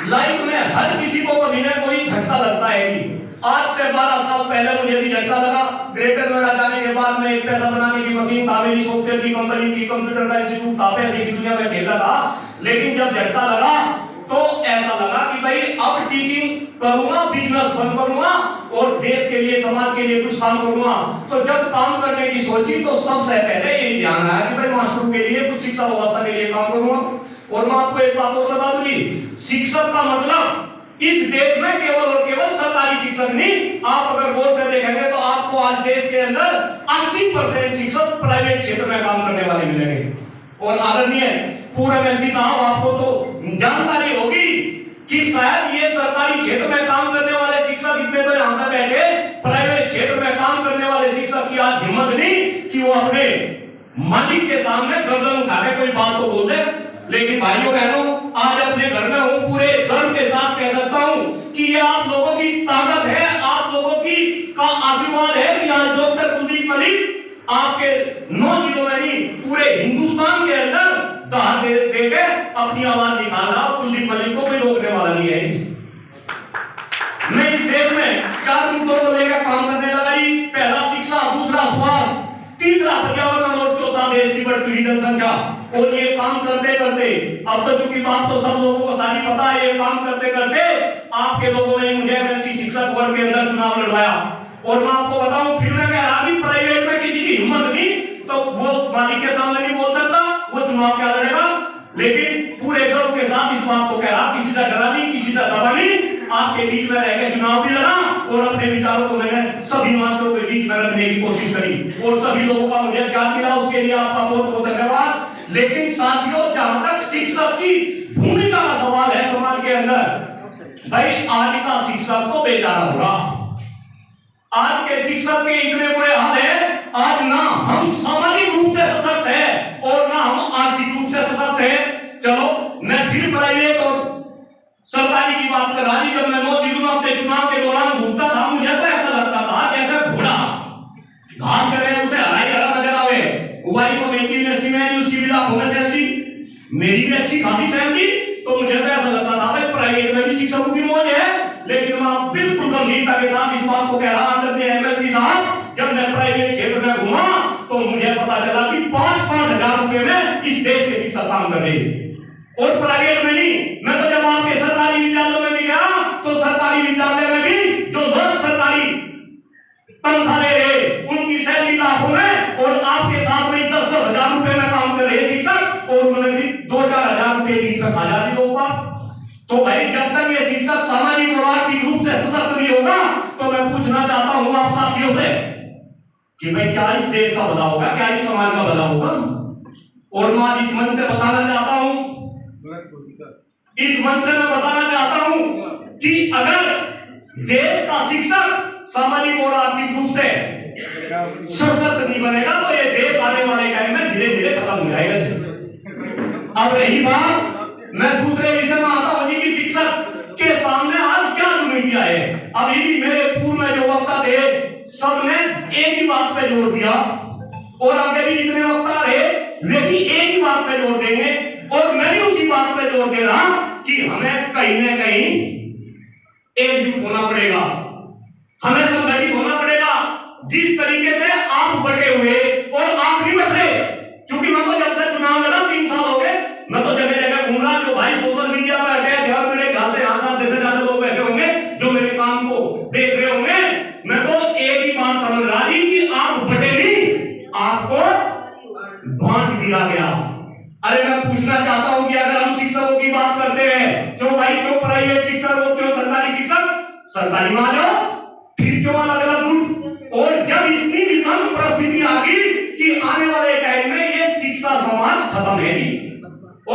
Life में हर किसी को कभी ना कोई झटका लगता है ही। आज से 12 साल पहले मुझे भी झटका लगा। ग्रेटर नोएडा जाने के बाद में एक पैसा बनाने की मशीन था, मेरी सॉफ्टवेयर की कंपनी थी, कंप्यूटर का इंस्टीट्यूट था, पैसे की दुनिया में खेलता था। लेकिन जब झटका लगा तो ऐसा लगा कि भाई अब टीचिंग करूंगा, बिजनेस बंद करूंगा और देश के लिए, समाज के लिए कुछ काम करूंगा। तो जब काम करने की सोची तो सबसे पहले यही ध्यान आया कि भाई मास्टरों के लिए, कुछ शिक्षा व्यवस्था के लिए काम करूंगा। और मैं आपको एक बात और बता दूं जी, शिक्षक का मतलब इस देश में केवल और केवल सरकारी शिक्षक नहीं। आप अगर गौर से देखेंगे तो आपको आज देश के अंदर 80% शिक्षक प्राइवेट क्षेत्र में काम करने वाले मिलेंगे। और आदरणीय पूर्व एमएलसी साहब, आपको तो जानकारी होगी कि शायद ये सरकारी क्षेत्र में काम करने वाले शिक्षक इतने तो यहां पर बैठे, प्राइवेट क्षेत्र में काम करने वाले शिक्षक की आज हिम्मत नहीं कि वो अपने मालिक के सामने गर्दन उठा के कोई बात तो बोल दे। लेकिन भाइयों बहनों, आज अपने घर में हूं, पूरे गर्व के साथ कह सकता हूं कि ये आप लोगों की ताकत है, आप लोगों की का आशीर्वाद है कि आज डॉक्टर कुलदीप मलिक आपके 9 जिलों में नहीं, पूरे हिंदुस्तान के अंदर दाद दे के अपनी आवाज निकाला। कुलदीप मलिक को कोई रोकने वाला नहीं है। मैं इस देश में 4 मुद्दों को लेकर काम करने लगा जी। पहला शिक्षा, दूसरा स्वास्थ्य, तीसरा पर्यावरण और चौथा देश की बढ़ती हुई जनसंख्या। और ये काम करते करते, अब तो चूंकि बात तो सब लोगों को सारी पता है, ये काम करते करते आपके लोगों ने मुझे एमएलसी शिक्षक वर्ग के अंदर चुनाव लड़वाया। और मैं आपको बताऊं, फिर मैं कह रहा कि प्राइवेट में किसी की हिम्मत नहीं तो वो मालिक के सामने नहीं बोल सकता, वो चुनाव क्या लड़ेगा। लेकिन पूरे गर्व के साथ इस बात को कह रहा, किसी से डरा नहीं, किसी से दबा नहीं, आपके बीच में रहकर चुनाव भी लड़ा और अपने विचारों को मैंने सभी मास्टरों के बीच में रखने की कोशिश करी और सभी लोगों का मुझे प्यार मिला, उसके लिए आपका बहुत बहुत धन्यवाद। लेकिन साथियों, जहां तक शिक्षक की भूमिका का सवाल है समाज के अंदर, भाई आज का शिक्षक तो बेचारा होगा। आज के शिक्षक के इतने बुरे हाल है, आज ना हम सामाजिक रूप से सशक्त हैं और ना हम आर्थिक रूप से सशक्त हैं। चलो, मैं फिर प्राइवेट और सरकारी की बात कर रहा थी। जब मैं 9 जिलों में अपने चुनाव के दौरान घूमता था, मुझे तो ऐसा लगता था जैसे घोड़ा घास कर रहे हैं, उसे हरा नजर आवे। उबाई को बेटी यूनिवर्सिटी में उसकी भी लाखों में सैलरी, मेरी भी अच्छी खासी सैलरी, तो मुझे तो ऐसा लगता था भाई प्राइवेट में भी शिक्षकों की मौज है। लेकिन मैं बिल्कुल गंभीरता के साथ इस बात को कह रहा आदरणीय एमएलसी साहब, जब मैं प्राइवेट क्षेत्र में घूमा तो मुझे पता चला कि 5-5 हजार रुपए में इस देश के शिक्षक काम कर रहे हैं। और प्राइवेट में नहीं, मैं तो जब आपके सरकारी विद्यालयों में भी गया तो सरकारी विद्यालय में भी जो लोग सरकारी तनख्वाह ले रहे, उनकी सैलरी लाखों में, और आपके साथ में 10-10 हजार रुपए में काम कर रहे शिक्षक, और उन्होंने सिर्फ 2-4 हजार रुपए बीच में खा जाती लोगों का। तो भाई जब तक ये शिक्षक सामाजिक और आर्थिक रूप से सशक्त नहीं होगा, तो मैं पूछना चाहता हूं आप साथियों से कि भाई क्या इस देश का भला होगा, क्या इस समाज का भला होगा। और मैं आज इस मंच से बताना चाहता हूं, इस मंच से मैं बताना चाहता हूं कि अगर देश का शिक्षक सामाजिक और आर्थिक रूप से सशक्त नहीं बनेगा तो ये देश आने वाले टाइम में धीरे धीरे खत्म हो जाएगा। अब रही बात, मैं दूसरे विषय में आता हूं जी कि शिक्षक के सामने आज क्या चुनौतियां है। अभी भी मेरे पूर्व में जो वक्ता थे सबने एक ही बात पे जोर दिया, और आगे भी जितने वक्ता रहे वे भी एक ही बात पे जोर देंगे, और मैं भी उसी बात पे जोर दे रहा कि हमें कहीं ना कहीं एकजुट होना पड़ेगा, हमें संगठित होना पड़ेगा। जिस तरीके से आप बटे हुए और आप नहीं बच रहे, क्योंकि मैं तो जब से चुनाव लड़ा 3 साल हो गए, मैं तो जगह जगह घूम रहा। जो भाई सोशल मीडिया पर अटैच है, और मेरे ख्याल से यहाँ 7 से ज्यादा लोग ऐसे होंगे जो मेरे काम को देख रहे होंगे, मैं तो एक ही बात समझ रहा थी कि आप बटे नहीं, आपको बांट दिया गया। अरे मैं पूछना चाहता हूं कि अगर हम शिक्षकों की बात करते हैं, क्यों भाई, क्यों प्राइवेट शिक्षक हो, क्यों सरकारी शिक्षक, सरकारी मान लो, फिर क्यों अलग अलग गुट। और जब इतनी विषम परिस्थिति आ गई कि आने वाले टाइम में ये शिक्षा समाज खत्म है।